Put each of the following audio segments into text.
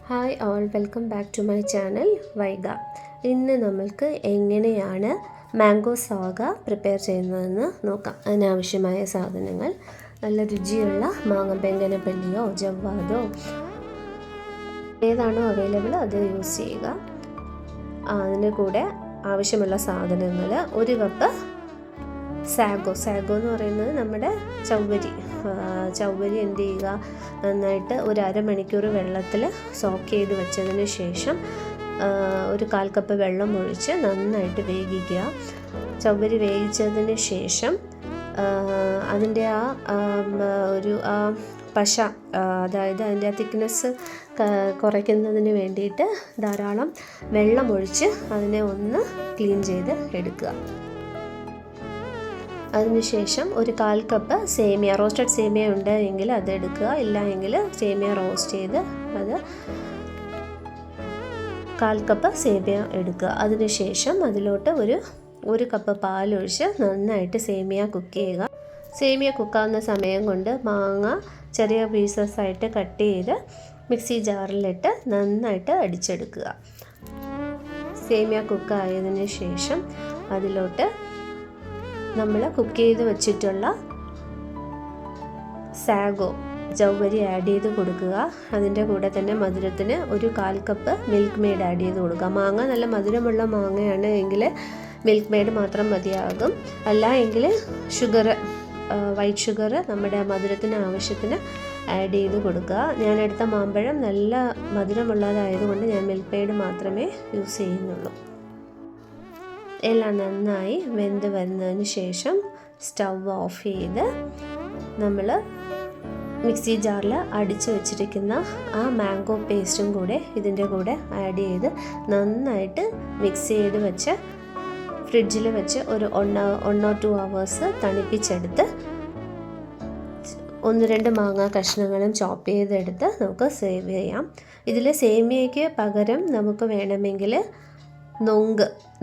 Hi all, welcome back to my channel Vaiga. ഇന്ന് നമ്മൾക്ക് എങ്ങനെയാണ് മാംഗോ സാഗ പ്രിപ്പയർ ചെയ്യുന്നതെന്ന് നോക്കാം. അതിനാവശ്യമായ സാധനങ്ങൾ: നല്ല രുചിയുള്ള മാങ്ങ ബെങ്കനപ്പള്ളിയോ ജവ്വാദോ ഏതാണോ അവൈലബിൾ അത് യൂസ് ചെയ്യുക. അതിന് കൂടെ ആവശ്യമുള്ള സാധനങ്ങൾ: 1 കപ്പ് സാഗോ എന്ന് പറയുന്നത് നമ്മുടെ ചവ്വരി എന്ത് ചെയ്യുക, നന്നായിട്ട് ഒരു അരമണിക്കൂർ വെള്ളത്തിൽ സോക്ക് ചെയ്ത് വെച്ചതിന് ശേഷം 1/4 കപ്പ് വെള്ളം ഒഴിച്ച് നന്നായിട്ട് വേവിക്കുക. ചവ്വരി വേവിച്ചതിന് ശേഷം അതിൻ്റെ പശ, അതായത് അതിൻ്റെ തിക്നെസ് കുറയ്ക്കുന്നതിന് വേണ്ടിയിട്ട് ധാരാളം വെള്ളം ഒഴിച്ച് അതിനെ ഒന്ന് ക്ലീൻ ചെയ്ത് എടുക്കുക. അതിനുശേഷം 1/4 കപ്പ് സേമിയ, റോസ്റ്റഡ് സേമിയ ഉണ്ട് എങ്കിൽ അത് എടുക്കുക. ഇല്ല എങ്കിൽ സേമിയ റോസ്റ്റ് ചെയ്ത് അത് 1/4 കപ്പ് സേമിയ എടുക്കുക. അതിനുശേഷം അതിലോട്ട് ഒരു കപ്പ് പാലൊഴിച്ച് നന്നായിട്ട് സേമിയ കുക്ക് ചെയ്യുക. സേമിയ കുക്കാവുന്ന സമയം കൊണ്ട് മാങ്ങ ചെറിയ പീസസ് ആയിട്ട് കട്ട് ചെയ്ത് മിക്സി ജാറിലിട്ട് നന്നായിട്ട് അടിച്ചെടുക്കുക. സേമിയ കുക്കായതിന് ശേഷം അതിലോട്ട് നമ്മൾ കുക്ക് ചെയ്ത് വെച്ചിട്ടുള്ള സാഗോ ചവ്വരി ആഡ് ചെയ്ത് കൊടുക്കുക. അതിൻ്റെ കൂടെ തന്നെ മധുരത്തിന് 1/4 കപ്പ് മിൽക്ക് മെയ്ഡ് ആഡ് ചെയ്ത് കൊടുക്കുക. മാങ്ങ നല്ല മധുരമുള്ള മാങ്ങയാണ് എങ്കിൽ മിൽക്ക് മെയ്ഡ് മാത്രം മതിയാകും. അല്ല എങ്കിൽ വൈറ്റ് ഷുഗർ നമ്മുടെ മധുരത്തിന് ആവശ്യത്തിന് ആഡ് ചെയ്ത് കൊടുക്കുക. ഞാനെടുത്ത മാമ്പഴം നല്ല മധുരമുള്ളതായതുകൊണ്ട് ഞാൻ മിൽക്ക് മെയ്ഡ് മാത്രമേ യൂസ് ചെയ്യുന്നുള്ളൂ. എല്ലാം നന്നായി വെന്ത് വന്നതിന് ശേഷം സ്റ്റവ് ഓഫ് ചെയ്ത് നമ്മൾ മിക്സി ജാറിൽ അടിച്ച് വെച്ചിരിക്കുന്ന ആ മാംഗോ പേസ്റ്റും കൂടെ ഇതിൻ്റെ കൂടെ ആഡ് ചെയ്ത് നന്നായിട്ട് മിക്സ് ചെയ്ത് വെച്ച് ഫ്രിഡ്ജിൽ വെച്ച് ഒരു 1 or 2 hours തണുപ്പിച്ചെടുത്ത് 1-2 മാങ്ങ കഷ്ണങ്ങളും ചോപ്പ് ചെയ്തെടുത്ത് നമുക്ക് സേവ് ചെയ്യാം. ഇതിൽ സേമിയയ്ക്ക് പകരം നമുക്ക് വേണമെങ്കിൽ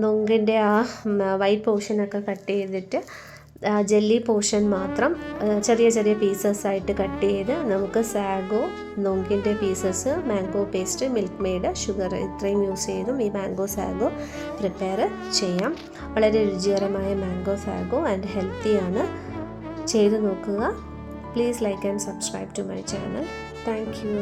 നൊങ്കിൻ്റെ ആ വൈറ്റ് പോർഷനൊക്കെ കട്ട് ചെയ്തിട്ട് ജെല്ലി പോർഷൻ മാത്രം ചെറിയ ചെറിയ പീസസ് ആയിട്ട് കട്ട് ചെയ്ത് നമുക്ക് സാഗോ, നൊങ്കിൻ്റെ pieces, mango paste, Milkmaid, sugar ഇത്രയും യൂസ് ചെയ്തും ഈ മാംഗോ സാഗോ പ്രിപ്പയർ ചെയ്യാം. വളരെ രുചികരമായ മാംഗോ സാഗോ ആൻഡ് ഹെൽത്തിയാണ്. ചെയ്ത് നോക്കുക. Please like and subscribe to my channel. Thank U.